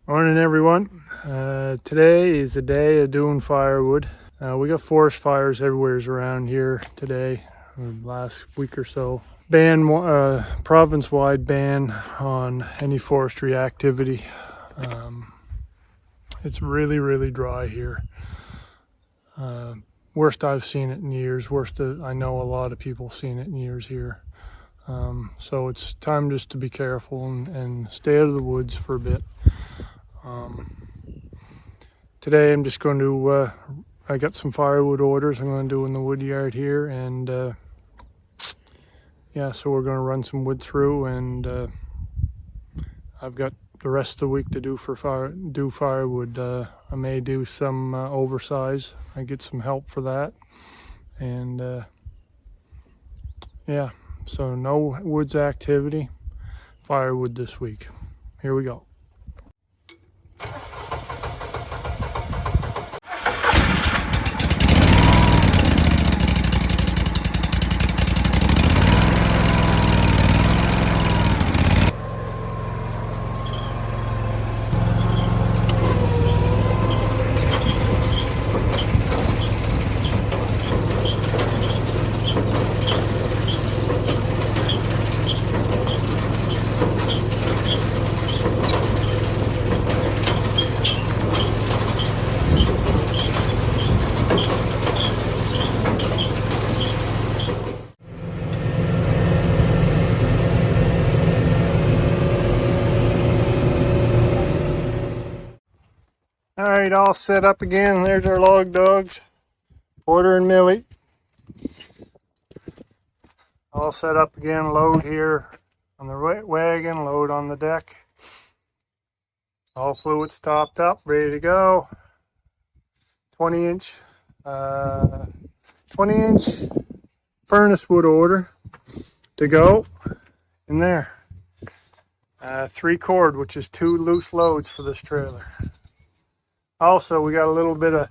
Morning everyone. Today is a day of doing firewood. We got forest fires everywhere around here today, last week or so. Province-wide ban on any forestry activity. It's really dry here. Worst I've seen it in years. I know a lot of people seen it in years here. So it's time just to be careful and stay out of the woods for a bit. Today I'm just going to, I got some firewood orders I'm going to do in the woodyard here, and yeah, so we're going to run some wood through, and I've got the rest of the week to do firewood. I may do some oversize. I get some help for that, and yeah, so no woods activity, firewood this week. Here we go. All right, all set up again. There's our log dogs, Porter and Millie. All set up again, load here on the wagon, load on the deck. All fluids topped up, ready to go. 20-inch furnace wood order to go in there. 3-cord, which is 2 loose loads for this trailer. Also, we got a little bit of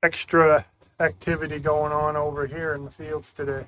extra activity going on over here in the fields today.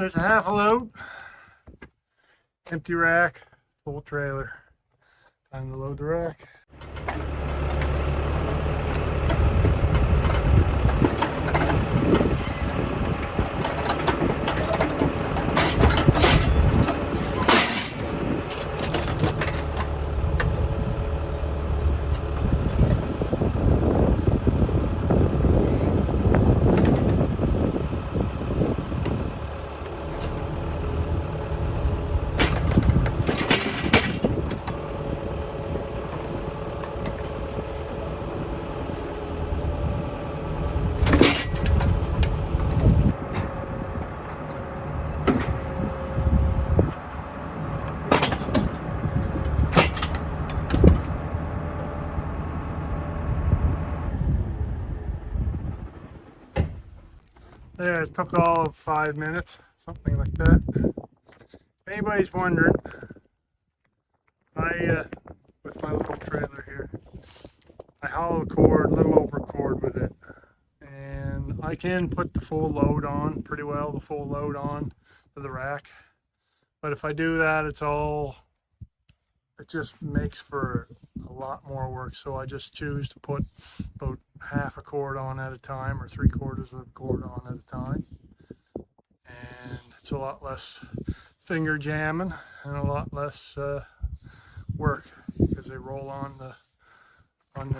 there's a half a load. Empty rack, full trailer. Time to load the rack. There, it took all of 5 minutes, something like that. If anybody's wondering, with my little trailer here, I hollow a cord, a little over cord with it. And I can put the full load on, pretty well, the full load on to the rack. But if I do that, it just makes for a lot more work. So I just choose to put about half a cord on at a time, or 3/4 of a cord on at a time. And it's a lot less finger jamming and a lot less work, because they roll on the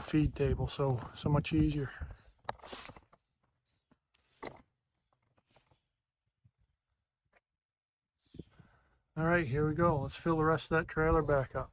feed table so much easier. All right, here we go. Let's fill the rest of that trailer back up.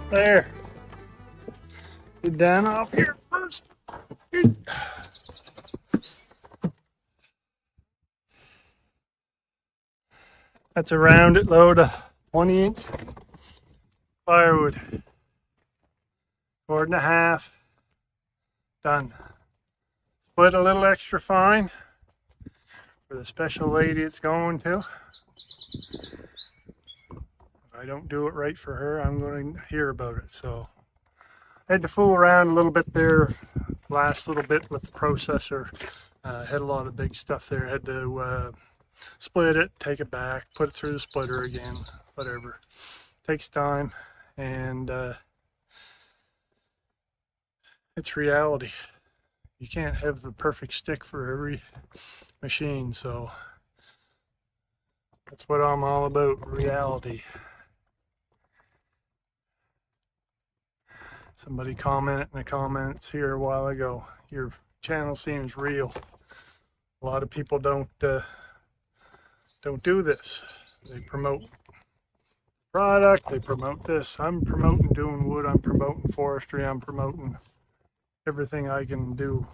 There. Get down off here first. That's a rounded load of 20-inch firewood. 1.5 cord. Done. Split a little extra fine for the special lady it's going to. If I don't do it right for her, I'm going to hear about it. So I had to fool around a little bit there last little bit with the processor. Had a lot of big stuff there. Had to split it, take it back, put it through the splitter again, whatever. Takes time, and it's reality. You can't have the perfect stick for every machine, so that's what I'm all about, reality. Somebody commented in the comments here a while ago, your channel seems real. A lot of people don't do this. They promote product, they promote this. I'm promoting doing wood, I'm promoting forestry, I'm promoting everything I can do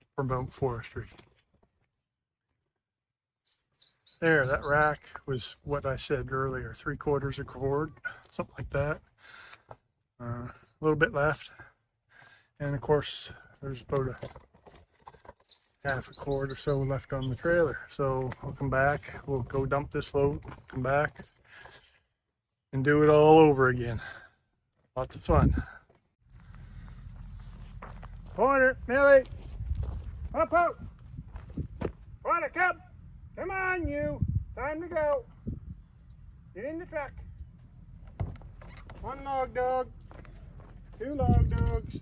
to promote forestry. There, that rack was what I said earlier, 3/4 a cord, something like that. A little bit left. And of course, there's about a half a cord or so left on the trailer. So I'll come back, we'll go dump this load, come back, and do it all over again. Lots of fun. Porter, Millie, hop out. Porter, come. Come on, you. Time to go. Get in the truck. One log dog. 2 log dogs.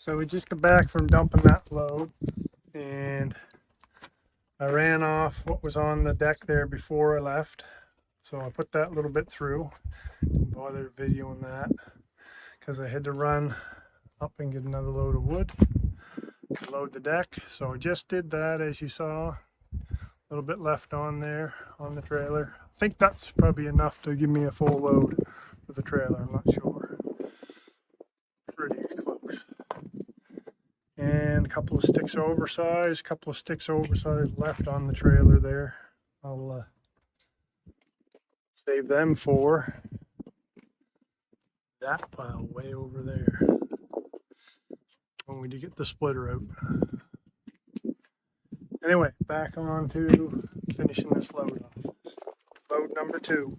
So we just got back from dumping that load, and I ran off what was on the deck there before I left. So I put that little bit through. Didn't bother videoing that because I had to run up and get another load of wood to load the deck. So I just did that, as you saw. A little bit left on there on the trailer. I think that's probably enough to give me a full load for the trailer. I'm not sure. Pretty close. And a couple of sticks oversized, left on the trailer there. I'll save them for that pile way over there when we do get the splitter out. Anyway, back on to finishing this load off. Load number 2.